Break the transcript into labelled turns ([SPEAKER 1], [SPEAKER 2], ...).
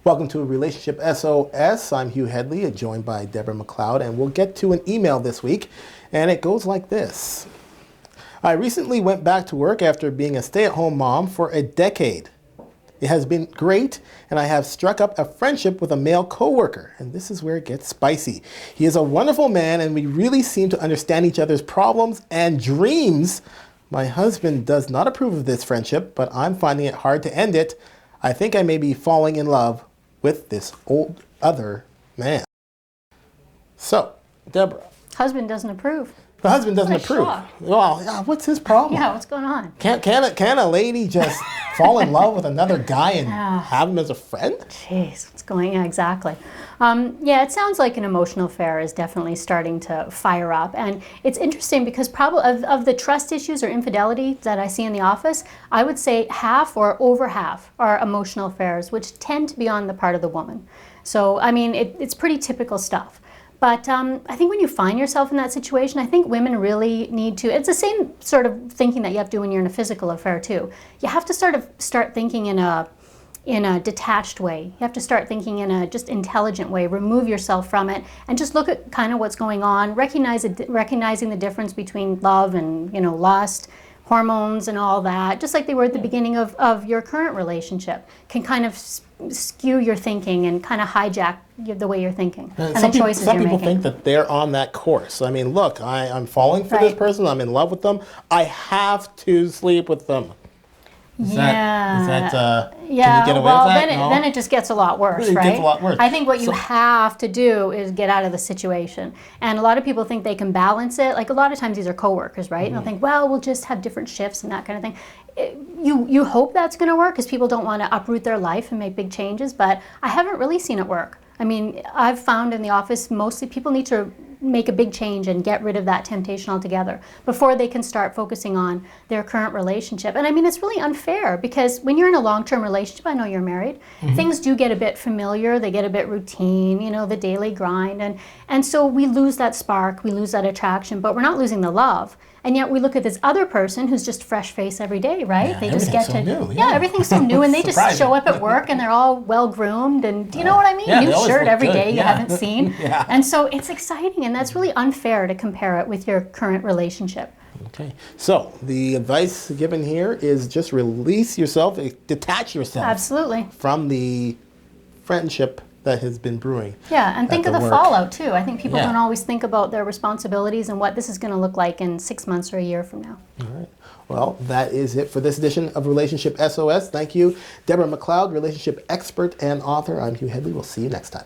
[SPEAKER 1] Welcome to Relationship SOS. I'm Hugh Headley, joined by Deborah McLeod, and we'll get to an email this week, and it goes like this. I recently went back to work after being a stay-at-home mom for a decade. It has been great, and I have struck up a friendship with a male coworker, and this is where it gets spicy. He is a wonderful man, and we really seem to understand each other's problems and dreams. My husband does not approve of this friendship, but I'm finding it hard to end it. I think I may be falling in love with this old other man. So, Deborah.
[SPEAKER 2] Husband doesn't approve.
[SPEAKER 1] The husband doesn't approve.
[SPEAKER 2] Shock.
[SPEAKER 1] Well, yeah, what's his problem?
[SPEAKER 2] Yeah, what's going on?
[SPEAKER 1] Can a lady just fall in love with another guy and have him as a friend?
[SPEAKER 2] Jeez, what's going on? Yeah, exactly. Yeah, it sounds like an emotional affair is definitely starting to fire up. And it's interesting because probably of the trust issues or infidelity that I see in the office, I would say half or over half are emotional affairs, which tend to be on the part of the woman. So, I mean, it's pretty typical stuff. But I think when you find yourself in that situation, I think women really need to, it's the same sort of thinking that you have to do when you're in a physical affair too. You have to start thinking in a detached way. You have to start thinking in a just intelligent way, remove yourself from it, and just look at kind of what's going on, recognizing the difference between love and, lust, hormones and all that, just like they were at the beginning of your current relationship, can kind of skew your thinking and kind of hijack the way you're thinking and the choices you're making.
[SPEAKER 1] Some people think that they're on that course. I mean, look, I'm falling for this person. I'm in love with them. I have to sleep with them. Can you get away with that?
[SPEAKER 2] Then it just gets a lot worse, right? It gets a lot worse. I think what you have to do is get out of the situation. And a lot of people think they can balance it. Like a lot of times these are coworkers, right? And they'll think, well, we'll just have different shifts and that kind of thing. You hope that's going to work because people don't want to uproot their life and make big changes, but I haven't really seen it work. I mean, I've found in the office mostly people need to make a big change and get rid of that temptation altogether before they can start focusing on their current relationship. And I mean, it's really unfair because when you're in a long-term relationship, I know you're married, things do get a bit familiar, they get a bit routine, the daily grind. And so we lose that spark, we lose that attraction, but we're not losing the love. And yet we look at this other person who's just fresh face every day, right?
[SPEAKER 1] Yeah,
[SPEAKER 2] they just get to
[SPEAKER 1] new.
[SPEAKER 2] Yeah, everything's so new, and they just show up at work and they're all well groomed, and do you know what I mean?
[SPEAKER 1] Yeah,
[SPEAKER 2] new shirt every day you haven't seen.
[SPEAKER 1] Yeah.
[SPEAKER 2] And so it's exciting, and that's really unfair to compare it with your current relationship.
[SPEAKER 1] Okay, so the advice given here is just release yourself, detach yourself.
[SPEAKER 2] Absolutely.
[SPEAKER 1] From the friendship that has been brewing.
[SPEAKER 2] Yeah, and think of the fallout too. I think people don't always think about their responsibilities and what this is going to look like in 6 months or a year from now.
[SPEAKER 1] All right. Well, that is it for this edition of Relationship SOS. Thank you, Deborah McLeod, relationship expert and author. I'm Hugh Headley. We'll see you next time.